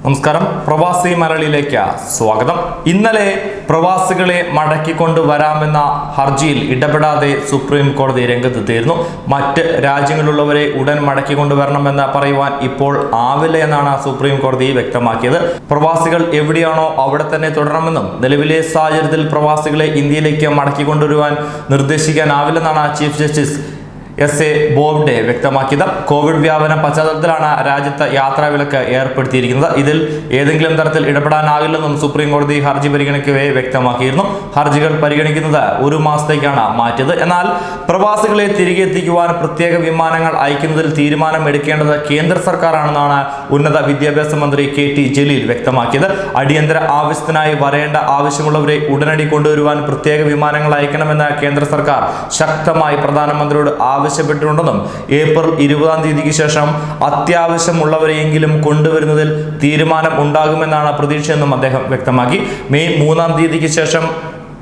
നമസ്കാരം, പ്രവാസി മലയാളിയിലേക്ക് സ്വാഗതം. ഇന്നലെ പ്രവാസികളെ മടക്കിക്കൊണ്ടുവരാമെന്ന ഹർജിയിൽ ഇടപെടാതെ സുപ്രീം കോടതി രംഗത്തെത്തിയിരുന്നു. മറ്റ് രാജ്യങ്ങളിലുള്ളവരെ ഉടൻ മടക്കിക്കൊണ്ടുവരണമെന്ന് പറയുവാൻ ഇപ്പോൾ ആവില്ല എന്നാണ് സുപ്രീം കോടതി വ്യക്തമാക്കിയത്. പ്രവാസികൾ എവിടെയാണോ അവിടെ തന്നെ തുടരണമെന്നും നിലവിലെ സാഹചര്യത്തിൽ പ്രവാസികളെ ഇന്ത്യയിലേക്ക് മടക്കിക്കൊണ്ടുവരുവാൻ നിർദ്ദേശിക്കാനാവില്ലെന്നാണ് ചീഫ് ജസ്റ്റിസ് എസ്.എ. ബോബ്ഡെ വ്യക്തമാക്കിയത്. കോവിഡ് വ്യാപന പശ്ചാത്തലത്തിലാണ് രാജ്യത്ത് യാത്രാവിലക്ക് ഏർപ്പെടുത്തിയിരിക്കുന്നത്. ഇതിൽ ഏതെങ്കിലും തരത്തിൽ ഇടപെടാനാകില്ലെന്നും സുപ്രീം കോടതി ഹർജി പരിഗണിക്കവേ വ്യക്തമാക്കിയിരുന്നു. ഹർജികൾ പരിഗണിക്കുന്നത് 1 മാസത്തേക്കാണ് മാറ്റിയത്. എന്നാൽ പ്രവാസികളെ തിരികെ എത്തിക്കുവാൻ പ്രത്യേക വിമാനങ്ങൾ അയക്കുന്നതിൽ തീരുമാനം എടുക്കേണ്ടത് കേന്ദ്ര സർക്കാരാണെന്നാണ് ഉന്നത വിദ്യാഭ്യാസ മന്ത്രി കെ.ടി. ജലീൽ വ്യക്തമാക്കിയത്. അടിയന്തര ആവശ്യത്തിനായി വരേണ്ട ആവശ്യമുള്ളവരെ ഉടനടി കൊണ്ടുവരുവാൻ പ്രത്യേക വിമാനങ്ങൾ അയക്കണമെന്ന് കേന്ദ്ര സർക്കാർ ശക്തമായി പ്രധാനമന്ത്രിയോട് ആവശ്യപ്പെട്ടിട്ടുണ്ടെന്നും ഏപ്രിൽ 20-ാം തീയതിക്ക് ശേഷം അത്യാവശ്യമുള്ളവരെയെങ്കിലും കൊണ്ടുവരുന്നതിൽ തീരുമാനം ഉണ്ടാകുമെന്നാണ് പ്രതീക്ഷയെന്നും അദ്ദേഹം വ്യക്തമാക്കി. മെയ് 3-ാം തീയതിക്ക് ശേഷം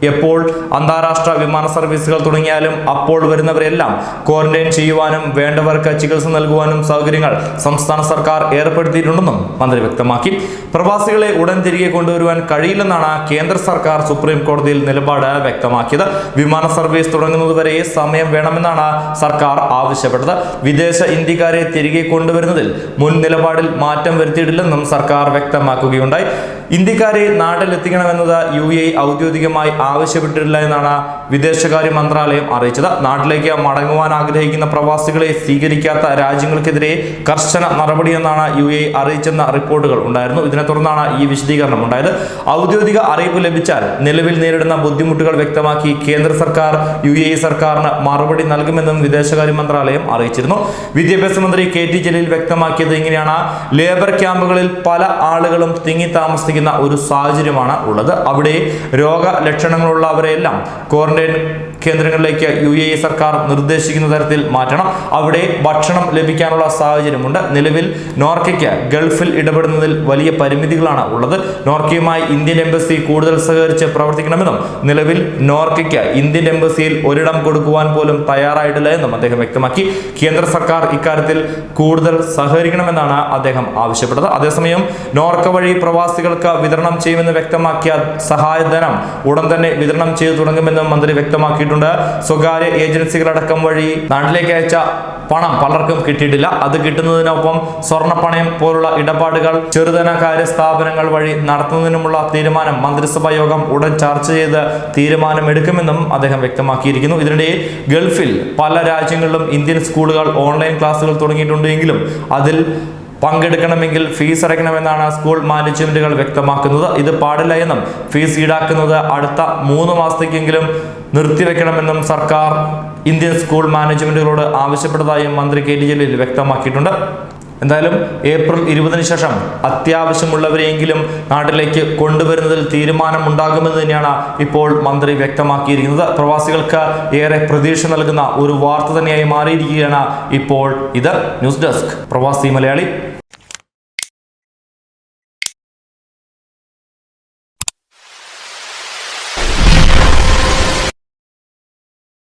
എപ്പോൾ അന്താരാഷ്ട്ര വിമാന സർവീസുകൾ തുടങ്ങിയാലും അപ്പോൾ വരുന്നവരെല്ലാം ക്വാറന്റൈൻ ചെയ്യുവാനും വേണ്ടവർക്ക് ചികിത്സ നൽകുവാനും സൗകര്യങ്ങൾ സംസ്ഥാന സർക്കാർ ഏർപ്പെടുത്തിയിട്ടുണ്ടെന്നും മന്ത്രി വ്യക്തമാക്കി. പ്രവാസികളെ ഉടൻ തിരികെ കൊണ്ടുവരുവാൻ കഴിയില്ലെന്നാണ് കേന്ദ്ര സർക്കാർ സുപ്രീം കോടതിയിൽ നിലപാട് വ്യക്തമാക്കിയത്. വിമാന സർവീസ് തുടങ്ങുന്നതുവരെ സമയം വേണമെന്നാണ് സർക്കാർ ആവശ്യപ്പെട്ടത്. വിദേശ ഇന്ത്യക്കാരെ തിരികെ കൊണ്ടുവരുന്നതിൽ മുൻ നിലപാടിൽ മാറ്റം വരുത്തിയിട്ടില്ലെന്നും സർക്കാർ വ്യക്തമാക്കുകയുണ്ടായി. ഇന്ത്യക്കാരെ നാട്ടിലെത്തിക്കണമെന്നത് UAE ഔദ്യോഗികമായി ആവശ്യപ്പെട്ടിട്ടില്ല എന്നാണ് വിദേശകാര്യ മന്ത്രാലയം അറിയിച്ചത്. നാട്ടിലേക്ക് മടങ്ങുവാൻ ആഗ്രഹിക്കുന്ന പ്രവാസികളെ സ്വീകരിക്കാത്ത രാജ്യങ്ങൾക്കെതിരെ കർശന നടപടിയെന്നാണ് UAE അറിയിച്ചെന്ന റിപ്പോർട്ടുകൾ ഉണ്ടായിരുന്നു. ഇതിനെ തുടർന്നാണ് ഈ വിശദീകരണം ഉണ്ടായത്. ഔദ്യോഗിക അറിയിപ്പ് ലഭിച്ചാൽ നിലവിൽ നേരിടുന്ന ബുദ്ധിമുട്ടുകൾ വ്യക്തമാക്കി കേന്ദ്ര സർക്കാർ UAE സർക്കാരിന് മറുപടി നൽകുമെന്നും വിദേശകാര്യ മന്ത്രാലയം അറിയിച്ചിരുന്നു. വിദ്യാഭ്യാസ മന്ത്രി കെ.ടി. ജലീൽ വ്യക്തമാക്കിയത് ഇങ്ങനെയാണ്. ലേബർ ക്യാമ്പുകളിൽ പല ആളുകളും തിങ്ങി താമസിക്കുന്ന ഒരു സാഹചര്യമാണ് ഉള്ളത്. അവിടെ രോഗലക്ഷണങ്ങളുള്ളവരെല്ലാം ക്വാറന്റൈൻ കേന്ദ്രങ്ങളിലേക്ക് UAE സർക്കാർ നിർദ്ദേശിക്കുന്ന തരത്തിൽ മാറ്റണം. അവിടെ ഭക്ഷണം ലഭിക്കാനുള്ള സാഹചര്യമുണ്ട്. നിലവിൽ നോർക്കയ്ക്ക് ഗൾഫിൽ ഇടപെടുന്നതിൽ വലിയ പരിമിതികളാണ് ഉള്ളത്. നോർക്കയുമായി ഇന്ത്യൻ എംബസി കൂടുതൽ സഹകരിച്ച് പ്രവർത്തിക്കണമെന്നും നിലവിൽ നോർക്കയ്ക്ക് ഇന്ത്യൻ എംബസിയിൽ ഒരിടം കൊടുക്കുവാൻ പോലും തയ്യാറായിട്ടില്ല എന്നും അദ്ദേഹം വ്യക്തമാക്കി. കേന്ദ്ര സർക്കാർ ഇക്കാര്യത്തിൽ കൂടുതൽ സഹകരിക്കണമെന്നാണ് അദ്ദേഹം ആവശ്യപ്പെട്ടത്. അതേസമയം നോർക്ക വഴി പ്രവാസികൾക്ക് വിതരണം ചെയ്യുമെന്ന് വ്യക്തമാക്കിയ സഹായധനം ഉടൻ തന്നെ വിതരണം ചെയ്തു തുടങ്ങുമെന്നും മന്ത്രി വ്യക്തമാക്കിയിട്ടുണ്ട്. സ്വകാര്യ ഏജൻസികളടക്കം വഴി നാട്ടിലേക്ക് അയച്ച പണം പലർക്കും കിട്ടിയിട്ടില്ല. അത് കിട്ടുന്നതിനൊപ്പം സ്വർണ്ണപ്പണയം പോലുള്ള ഇടപാടുകൾ ചെറുധനകാര്യ സ്ഥാപനങ്ങൾ വഴി നടത്തുന്നതിനുമുള്ള തീരുമാനം മന്ത്രിസഭാ യോഗം ഉടൻ ചർച്ച ചെയ്ത് തീരുമാനമെടുക്കുമെന്നും അദ്ദേഹം വ്യക്തമാക്കിയിരിക്കുന്നു. ഇതിനിടെ ഗൾഫിൽ പല രാജ്യങ്ങളിലും ഇന്ത്യൻ സ്കൂളുകൾ ഓൺലൈൻ ക്ലാസുകൾ തുടങ്ങിയിട്ടുണ്ടെങ്കിലും അതിൽ പങ്കെടുക്കണമെങ്കിൽ ഫീസ് അടയ്ക്കണമെന്നാണ് സ്കൂൾ മാനേജ്മെന്റുകൾ വ്യക്തമാക്കുന്നത്. ഇത് പാടില്ല എന്നും ഫീസ് ഈടാക്കുന്നത് അടുത്ത 3 മാസത്തേക്കെങ്കിലും നിർത്തിവെക്കണമെന്നും സർക്കാർ ഇന്ത്യൻ സ്കൂൾ മാനേജ്മെന്റുകളോട് ആവശ്യപ്പെട്ടതായും മന്ത്രി കെ.ടി. ജലീൽ വ്യക്തമാക്കിയിട്ടുണ്ട്. എന്തായാലും ഏപ്രിൽ 20-ന് ശേഷം അത്യാവശ്യമുള്ളവരെയെങ്കിലും നാട്ടിലേക്ക് കൊണ്ടുവരുന്നതിൽ തീരുമാനമുണ്ടാകുമെന്ന് തന്നെയാണ് ഇപ്പോൾ മന്ത്രി വ്യക്തമാക്കിയിരിക്കുന്നത്. പ്രവാസികൾക്ക് ഏറെ പ്രതീക്ഷ നൽകുന്ന ഒരു വാർത്ത തന്നെയായി മാറിയിരിക്കുകയാണ് ഇപ്പോൾ ഇത്. ന്യൂസ് ഡെസ്ക് പ്രവാസി മലയാളി.